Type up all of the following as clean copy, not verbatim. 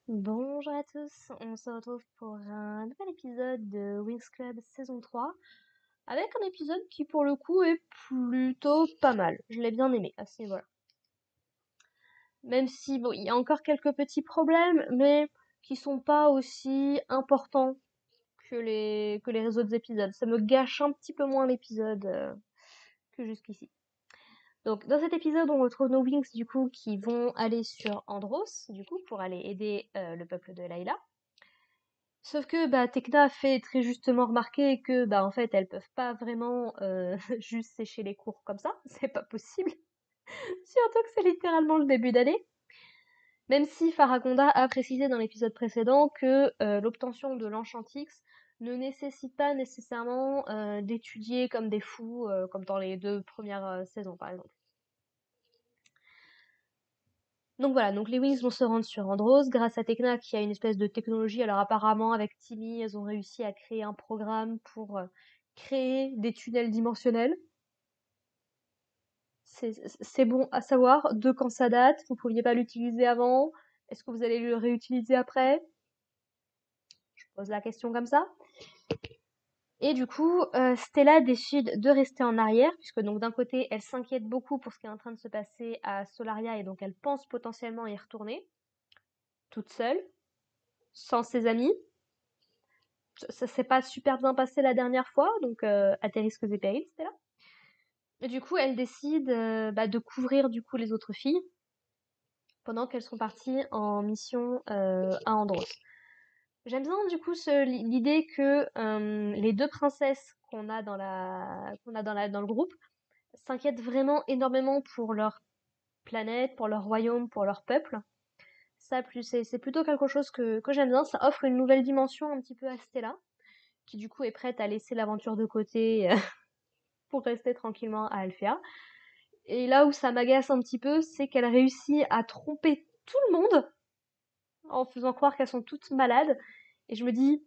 Bonjour à tous, on se retrouve pour un nouvel épisode de Winx Club saison 3 avec un épisode qui pour le coup est plutôt pas mal. Je l'ai bien aimé à ce niveau-là. Même si bon, il y a encore quelques petits problèmes, mais qui sont pas aussi importants que les autres épisodes. Ça me gâche un petit peu moins l'épisode que jusqu'ici. Donc dans cet épisode, on retrouve nos Winx du coup qui vont aller sur Andros du coup pour aller aider le peuple de Layla. Sauf que bah, Tekna fait très justement remarquer que bah en fait elles peuvent pas vraiment juste sécher les cours comme ça, c'est pas possible. Surtout que c'est littéralement le début d'année. Même si Faragonda a précisé dans l'épisode précédent que l'obtention de l'Enchantix ne nécessite pas nécessairement d'étudier comme des fous, comme dans les deux premières saisons par exemple. Donc voilà, donc les Wings vont se rendre sur Andros grâce à Tekna qui a une espèce de technologie. Alors apparemment avec Timmy, elles ont réussi à créer un programme pour créer des tunnels dimensionnels. C'est bon à savoir de quand ça date. Vous pouviez pas l'utiliser avant. Est-ce que vous allez le réutiliser après? Je pose la question comme ça. Et du coup, Stella décide de rester en arrière, puisque donc d'un côté, elle s'inquiète beaucoup pour ce qui est en train de se passer à Solaria, et donc elle pense potentiellement y retourner, toute seule, sans ses amis. Ça s'est pas super bien passé la dernière fois, donc à tes risques et périls, Stella. Et du coup, elle décide bah, de couvrir du coup les autres filles pendant qu'elles sont parties en mission à Andros. J'aime bien du coup l'idée que les deux princesses qu'on a dans le groupe s'inquiètent vraiment énormément pour leur planète, pour leur royaume, pour leur peuple. Ça, plus c'est plutôt quelque chose que j'aime bien. Ça offre une nouvelle dimension un petit peu à Stella, qui du coup est prête à laisser l'aventure de côté pour rester tranquillement à Alphéa. Et là où ça m'agace un petit peu, c'est qu'elle réussit à tromper tout le monde en faisant croire qu'elles sont toutes malades. Et je me dis,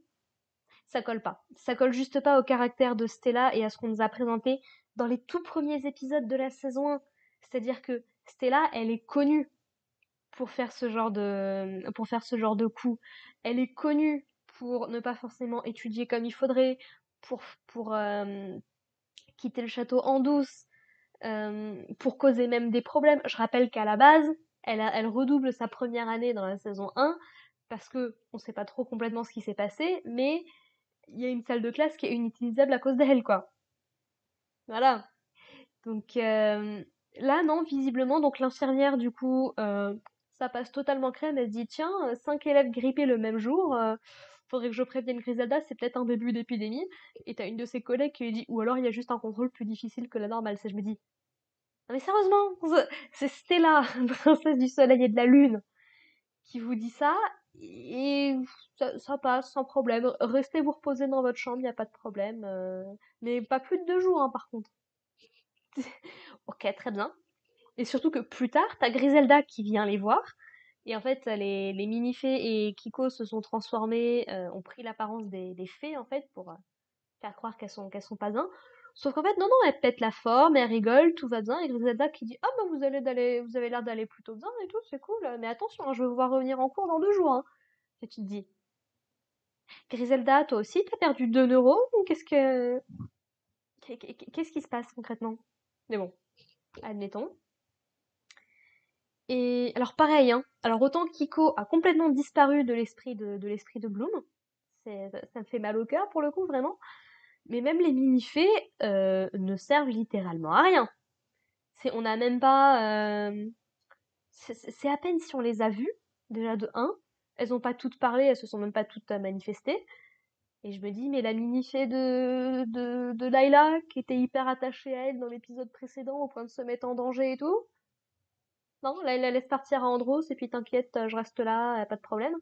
ça colle pas. Ça colle juste pas au caractère de Stella et à ce qu'on nous a présenté dans les tout premiers épisodes de la saison 1. C'est-à-dire que Stella, elle est connue pour faire ce genre de coup. Elle est connue pour ne pas forcément étudier comme il faudrait, pour quitter le château en douce, pour causer même des problèmes. Je rappelle qu'à la base, elle redouble sa première année dans la saison 1 parce que on sait pas trop complètement ce qui s'est passé, mais il y a une salle de classe qui est inutilisable à cause d'elle, quoi. Voilà. Donc là, non, visiblement, donc l'infirmière, du coup, ça passe totalement crème. Elle se dit, tiens, 5 élèves grippés le même jour, faudrait que je prévienne Griselda, c'est peut-être un début d'épidémie. Et t'as une de ses collègues qui lui dit, ou alors il y a juste un contrôle plus difficile que la normale. Je me dis, non mais sérieusement, c'est Stella, princesse du soleil et de la lune, qui vous dit ça, et ça passe sans problème. Restez vous reposer dans votre chambre, y a pas de problème. Mais pas plus de 2 jours, hein, par contre. Ok, très bien. Et surtout que plus tard, t'as Griselda qui vient les voir. Et en fait, les mini-fées et Kiko se sont transformées, ont pris l'apparence des fées, en fait, pour faire croire qu'elles sont pas bien. Sauf qu'en fait, non, non, elles pètent la forme, elles rigolent, tout va bien. Et Griselda qui dit, ah bah vous avez l'air d'aller plutôt bien et tout, c'est cool. Mais attention, hein, je vais vous voir revenir en cours dans 2 jours. Hein. Et tu te dis, Griselda, toi aussi, t'as perdu 2 neurones ou qu'est-ce qui se passe concrètement? Mais bon, admettons. Et alors pareil, hein. Alors autant Kiko a complètement disparu de l'esprit de Bloom, ça me fait mal au cœur pour le coup vraiment. Mais même les mini-fées ne servent littéralement à rien. On n'a même pas, c'est à peine si on les a vues déjà de un. Elles ont pas toutes parlé, elles se sont même pas toutes manifestées. Et je me dis mais la mini-fée de Layla qui était hyper attachée à elle dans l'épisode précédent au point de se mettre en danger et tout. Non, là, elle la laisse partir à Andros et puis t'inquiète, je reste là, pas de problème.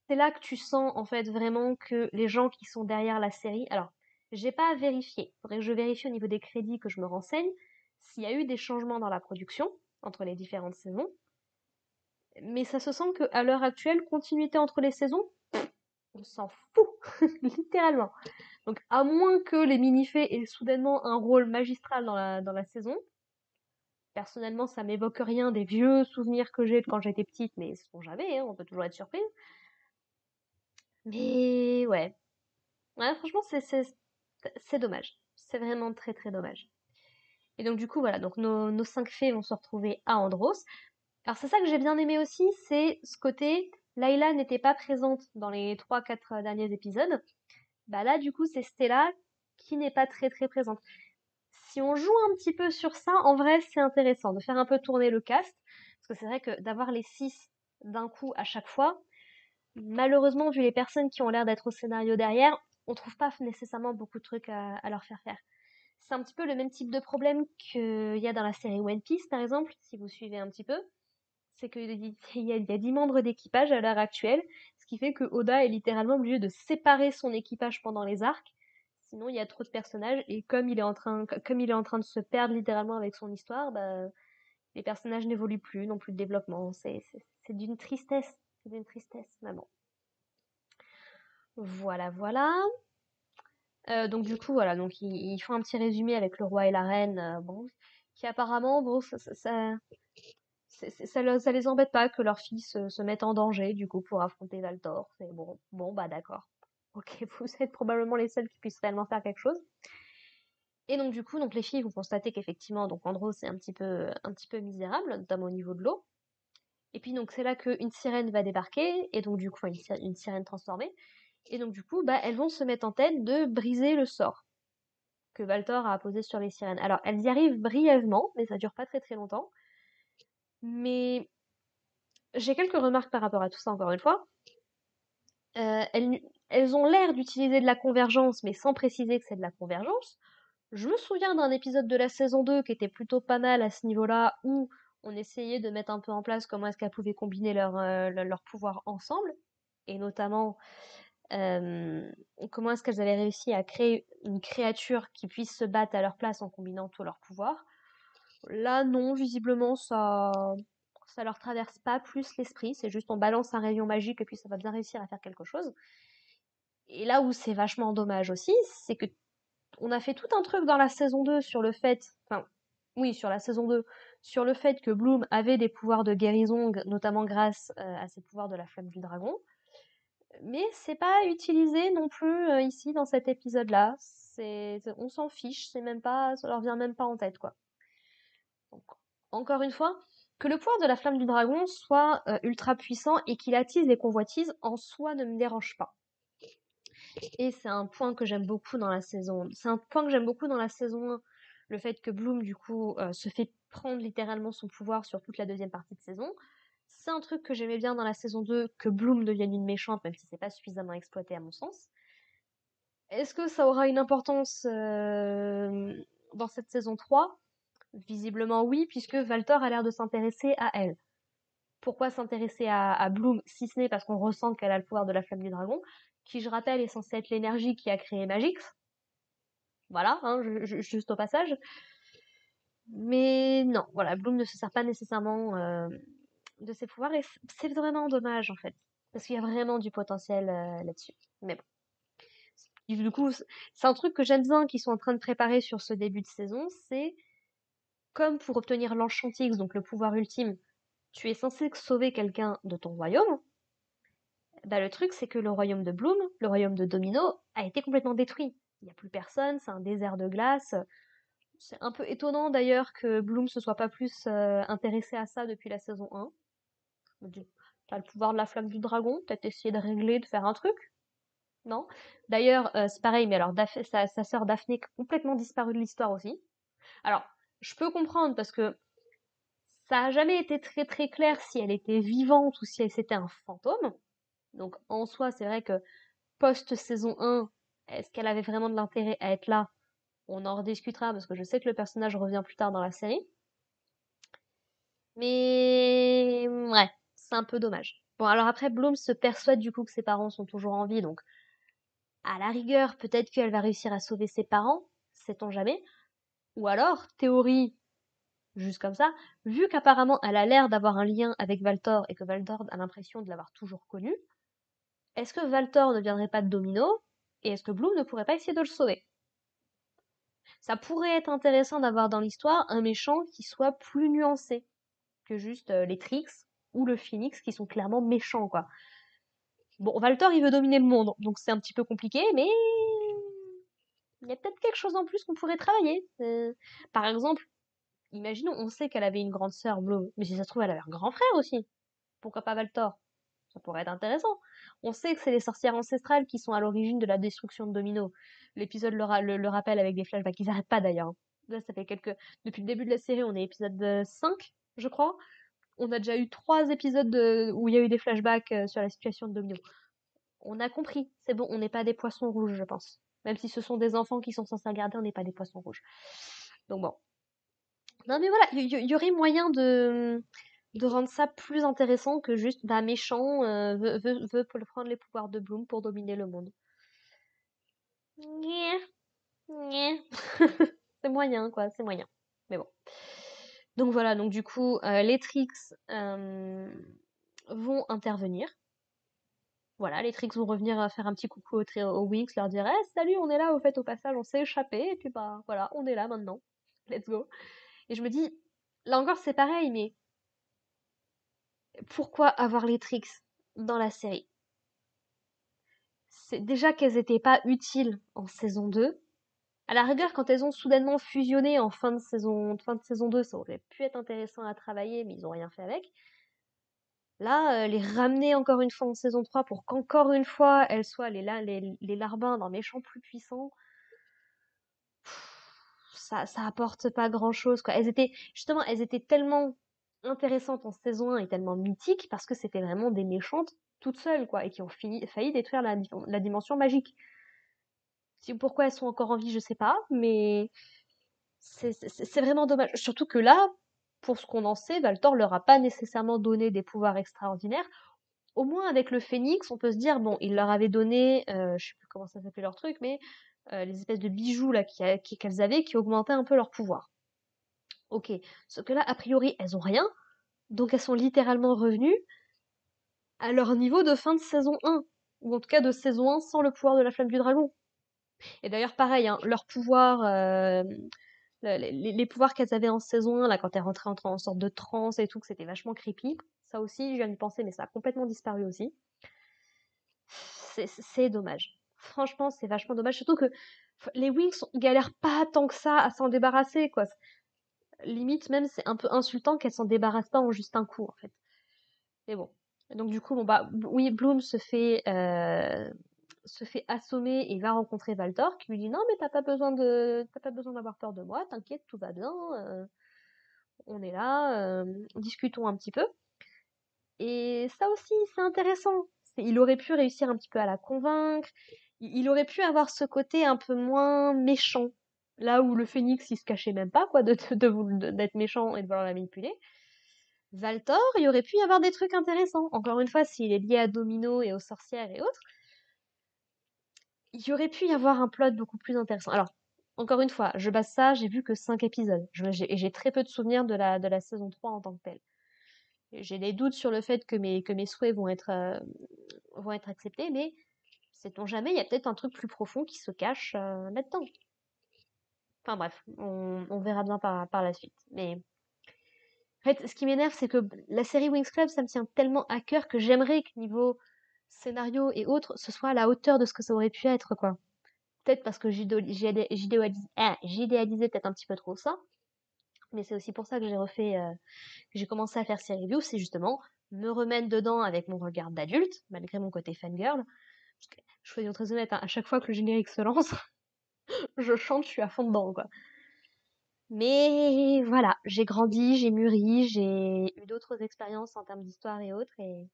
C'est là que tu sens en fait vraiment que les gens qui sont derrière la série. Alors, j'ai pas à vérifier. Faudrait que je vérifie au niveau des crédits que je me renseigne s'il y a eu des changements dans la production entre les différentes saisons. Mais ça se sent qu'à l'heure actuelle, continuité entre les saisons, on s'en fout, littéralement. Donc, à moins que les mini-fées aient soudainement un rôle magistral dans la saison, Personnellement, ça m'évoque rien des vieux souvenirs que j'ai de quand j'étais petite, mais ce sont jamais, hein, on peut toujours être surprise. Mais ouais, ouais, franchement, c'est dommage. C'est vraiment très très dommage. Et donc du coup, voilà, donc nos 5 fées vont se retrouver à Andros. Alors c'est ça que j'ai bien aimé aussi, c'est ce côté, Layla n'était pas présente dans les 3-4 derniers épisodes. Bah là, du coup, c'est Stella qui n'est pas très très présente. Si on joue un petit peu sur ça, en vrai, c'est intéressant de faire un peu tourner le cast. Parce que c'est vrai que d'avoir les 6 d'un coup à chaque fois, malheureusement, vu les personnes qui ont l'air d'être au scénario derrière, on trouve pas nécessairement beaucoup de trucs à leur faire faire. C'est un petit peu le même type de problème qu'il y a dans la série One Piece, par exemple, si vous suivez un petit peu. C'est qu'il y a 10 membres d'équipage à l'heure actuelle, ce qui fait que Oda est littéralement obligé de séparer son équipage pendant les arcs. Sinon, il y a trop de personnages et comme il est en train de se perdre littéralement avec son histoire, bah, les personnages n'évoluent plus, n'ont plus de développement. C'est d'une tristesse. C'est d'une tristesse, mais bon. Voilà, voilà. Donc du coup, voilà, donc ils font un petit résumé avec le roi et la reine, bon, qui apparemment, bon, ça les embête pas que leur fils se mette en danger, du coup, pour affronter Valtor. C'est bon, bon, bah d'accord. Ok, vous êtes probablement les seuls qui puissent réellement faire quelque chose. Et donc du coup, donc les filles vont constater qu'effectivement, donc Andros c'est un petit peu misérable, notamment au niveau de l'eau. Et puis donc c'est là qu'une sirène va débarquer, et donc du coup, enfin, une sirène transformée. Et donc du coup, bah elles vont se mettre en tête de briser le sort que Valtor a posé sur les sirènes. Alors elles y arrivent brièvement, mais ça dure pas très très longtemps. Mais j'ai quelques remarques par rapport à tout ça encore une fois. Elles ont l'air d'utiliser de la convergence, mais sans préciser que c'est de la convergence. Je me souviens d'un épisode de la saison 2 qui était plutôt pas mal à ce niveau-là, où on essayait de mettre un peu en place comment est-ce qu'elles pouvaient combiner leur pouvoir ensemble, et notamment euh, comment est-ce qu'elles avaient réussi à créer une créature qui puisse se battre à leur place en combinant tous leurs pouvoirs. Là, non, visiblement, ça leur traverse pas plus l'esprit, c'est juste on balance un rayon magique et puis ça va bien réussir à faire quelque chose. Et là où c'est vachement dommage aussi, c'est que on a fait tout un truc dans la saison 2 sur le fait, enfin, oui, sur la saison 2, sur le fait que Bloom avait des pouvoirs de guérison, notamment grâce à ses pouvoirs de la flamme du dragon. Mais c'est pas utilisé non plus ici dans cet épisode-là. On s'en fiche, c'est même pas, ça leur vient même pas en tête, quoi. Donc, encore une fois, que le pouvoir de la flamme du dragon soit ultra puissant et qu'il attise les convoitises, en soi ne me dérange pas. Et c'est un point que j'aime beaucoup dans la saison. C'est un point que j'aime beaucoup dans la saison 1, le fait que Bloom, du coup, se fait prendre littéralement son pouvoir sur toute la deuxième partie de saison. C'est un truc que j'aimais bien dans la saison 2, que Bloom devienne une méchante, même si c'est pas suffisamment exploité à mon sens. Est-ce que ça aura une importance dans cette saison 3? Visiblement oui, puisque Valtor a l'air de s'intéresser à elle. Pourquoi s'intéresser à Bloom, si ce n'est parce qu'on ressent qu'elle a le pouvoir de la flamme du dragon, qui, je rappelle, est censée être l'énergie qui a créé Magix. Voilà, hein, juste au passage. Mais non, voilà, Bloom ne se sert pas nécessairement de ses pouvoirs, et c'est vraiment dommage, en fait. Parce qu'il y a vraiment du potentiel là-dessus. Mais bon. Du coup, c'est un truc que j'aime bien qu'ils sont en train de préparer sur ce début de saison, c'est comme pour obtenir l'Enchantix, donc le pouvoir ultime, tu es censé sauver quelqu'un de ton royaume. Bah, le truc, c'est que le royaume de Bloom, le royaume de Domino, a été complètement détruit. Il n'y a plus personne, c'est un désert de glace. C'est un peu étonnant d'ailleurs que Bloom se soit pas plus intéressé à ça depuis la saison 1. T'as le pouvoir de la flamme du dragon, peut-être essayer de régler, de faire un truc. Non. D'ailleurs, c'est pareil, mais alors sa sœur Daphné complètement disparue de l'histoire aussi. Alors, je peux comprendre parce que ça a jamais été très très clair si elle était vivante ou si c'était un fantôme. Donc en soi, c'est vrai que post-saison 1, est-ce qu'elle avait vraiment de l'intérêt à être là? On en rediscutera parce que je sais que le personnage revient plus tard dans la série. Mais ouais, c'est un peu dommage. Bon, alors après, Bloom se persuade du coup que ses parents sont toujours en vie, donc à la rigueur, peut-être qu'elle va réussir à sauver ses parents, sait-on jamais. Ou alors, théorie, juste comme ça, vu qu'apparemment elle a l'air d'avoir un lien avec Valtor et que Valtor a l'impression de l'avoir toujours connu, est-ce que Valtor ne viendrait pas de Domino et est-ce que Bloom ne pourrait pas essayer de le sauver? Ça pourrait être intéressant d'avoir dans l'histoire un méchant qui soit plus nuancé que juste les Trix ou le Phoenix qui sont clairement méchants, quoi. Bon, Valtor, il veut dominer le monde, donc c'est un petit peu compliqué, mais il y a peut-être quelque chose en plus qu'on pourrait travailler. Par exemple, imaginons, on sait qu'elle avait une grande sœur, Bloom, mais si ça se trouve, elle avait un grand frère aussi. Pourquoi pas Valtor? Ça pourrait être intéressant. On sait que c'est les sorcières ancestrales qui sont à l'origine de la destruction de Domino. L'épisode le rappelle avec des flashbacks. Ils n'arrêtent pas d'ailleurs, hein. Là, ça fait quelques... Depuis le début de la série, on est épisode 5, je crois. On a déjà eu 3 épisodes où il y a eu des flashbacks sur la situation de Domino. On a compris, c'est bon, on n'est pas des poissons rouges, je pense. Même si ce sont des enfants qui sont censés regarder, on n'est pas des poissons rouges. Donc bon. Non mais voilà, il y aurait moyen de rendre ça plus intéressant que juste, bah, méchant, veut prendre les pouvoirs de Bloom pour dominer le monde. Nyeh, nyeh. C'est moyen, quoi, c'est moyen. Mais bon. Donc voilà, donc du coup, les Trix vont intervenir. Voilà, les Trix vont revenir faire un petit coucou aux Winx, leur dire «Eh, salut, on est là, au fait, au passage, on s'est échappé, et puis bah voilà, on est là maintenant. Let's go». Et je me dis, là encore, c'est pareil, mais pourquoi avoir les Trix dans la série? C'est déjà qu'elles étaient pas utiles en saison 2. À la rigueur, quand elles ont soudainement fusionné en fin de saison 2, ça aurait pu être intéressant à travailler, mais ils ont rien fait avec. Là, les ramener encore une fois en saison 3 pour qu'encore une fois, elles soient les larbins d'un méchant plus puissant, ça apporte pas grand-chose, quoi. Elles étaient tellement intéressantes en saison 1 et tellement mythiques parce que c'était vraiment des méchantes toutes seules, quoi, et qui ont failli détruire la dimension magique. Pourquoi elles sont encore en vie, je sais pas, mais c'est vraiment dommage. Surtout que là, pour ce qu'on en sait, Valtor leur a pas nécessairement donné des pouvoirs extraordinaires. Au moins avec le Phénix, on peut se dire, bon, il leur avait donné, je sais plus comment ça s'appelait leur truc, mais les espèces de bijoux là qu'elles avaient qui augmentaient un peu leur pouvoir. Ok, sauf que là, a priori, elles ont rien, donc elles sont littéralement revenues à leur niveau de fin de saison 1, ou en tout cas de saison 1 sans le pouvoir de la flamme du dragon. Et d'ailleurs, pareil, hein, leur pouvoir, les pouvoirs qu'elles avaient en saison 1, là, quand elles rentraient en sorte de transe et tout, que c'était vachement creepy. Ça aussi, je viens d'y penser, mais ça a complètement disparu aussi. C'est dommage. Franchement, c'est vachement dommage. Surtout que les Winx galèrent pas tant que ça à s'en débarrasser, quoi. Limite, même, c'est un peu insultant qu'elles s'en débarrassent pas en juste un coup, en fait. Mais bon. Donc, du coup, bon, bah, oui, Bloom se fait assommer et va rencontrer Valtor qui lui dit non mais t'as pas besoin d'avoir peur de moi, t'inquiète, tout va bien, on est là, discutons un petit peu. Et ça aussi, c'est intéressant. Il aurait pu réussir un petit peu à la convaincre. Il aurait pu avoir ce côté un peu moins méchant. Là où le Phénix, il se cachait même pas, quoi, d'être méchant et de vouloir la manipuler. Valtor, il aurait pu y avoir des trucs intéressants. Encore une fois, s'il est lié à Domino et aux sorcières et autres, il y aurait pu y avoir un plot beaucoup plus intéressant. Alors, encore une fois, je base ça, j'ai vu que 5 épisodes. J'ai très peu de souvenirs de la saison 3 en tant que telle. J'ai des doutes sur le fait que mes souhaits vont être acceptés, mais sait-on jamais, il y a peut-être un truc plus profond qui se cache là-dedans. Enfin bref, on verra bien par la suite. Mais en fait, ce qui m'énerve, c'est que la série Winx Club, ça me tient tellement à cœur que j'aimerais que niveau scénario et autres, ce soit à la hauteur de ce que ça aurait pu être, quoi. Peut-être parce que j'idéalisais peut-être un petit peu trop ça, mais c'est aussi pour ça que j'ai commencé à faire ces reviews, c'est justement me remettre dedans avec mon regard d'adulte, malgré mon côté fangirl. Parce que, je soyons très honnête, hein, à chaque fois que le générique se lance, je chante, je suis à fond dedans, quoi. Mais voilà, j'ai grandi, j'ai mûri, j'ai eu d'autres expériences en termes d'histoire et autres, et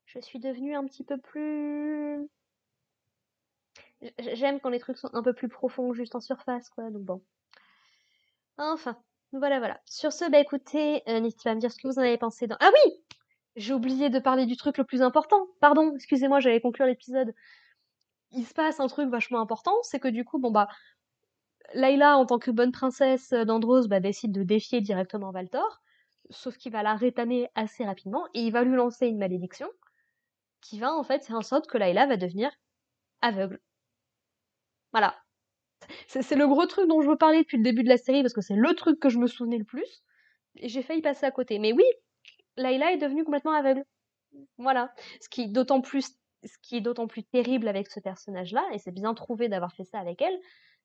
je suis devenue un petit peu plus... J'aime quand les trucs sont un peu plus profonds, juste en surface, quoi, donc bon. Enfin, voilà. Sur ce, bah écoutez, n'hésitez pas à me dire ce que vous en avez pensé dans... Ah oui! J'ai oublié de parler du truc le plus important. Pardon, excusez-moi, j'allais conclure l'épisode. Il se passe un truc vachement important, c'est que du coup, bon bah, Layla, en tant que bonne princesse d'Andros, bah, décide de défier directement Valtor, sauf qu'il va la rétamer assez rapidement, et il va lui lancer une malédiction, qui va en fait faire en sorte que Layla va devenir aveugle. Voilà. C'est le gros truc dont je veux parler depuis le début de la série parce que c'est le truc que je me souvenais le plus. Et j'ai failli passer à côté. Mais oui, Layla est devenue complètement aveugle. Voilà. Ce qui est d'autant plus terrible avec ce personnage-là, et c'est bien trouvé d'avoir fait ça avec elle,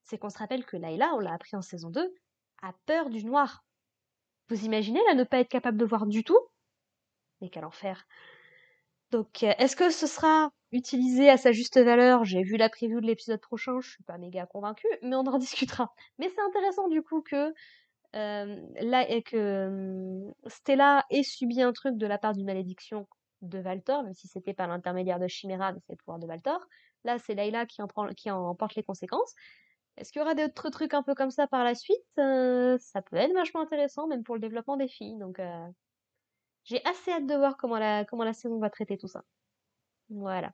c'est qu'on se rappelle que Layla, on l'a appris en saison 2, a peur du noir. Vous imaginez là ne pas être capable de voir du tout? Mais quel enfer. Donc, est-ce que ce sera utilisé à sa juste valeur? J'ai vu la preview de l'épisode prochain, je suis pas méga convaincue, mais on en discutera. Mais c'est intéressant du coup que là et que Stella ait subi un truc de la part d'une malédiction de Valtor, même si c'était par l'intermédiaire de Chimera, mais c'est le pouvoir de Valtor. Là, c'est Layla qui en porte les conséquences. Est-ce qu'il y aura d'autres trucs un peu comme ça par la suite? Ça peut être vachement intéressant, même pour le développement des filles. Donc, j'ai assez hâte de voir comment la saison va traiter tout ça. Voilà.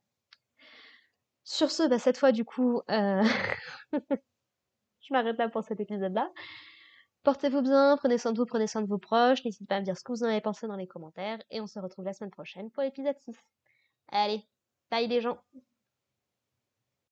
Sur ce, bah, cette fois, du coup, je m'arrête là pour cet épisode-là. Portez-vous bien, prenez soin de vous, prenez soin de vos proches. N'hésitez pas à me dire ce que vous en avez pensé dans les commentaires. Et on se retrouve la semaine prochaine pour l'épisode 6. Allez, bye les gens!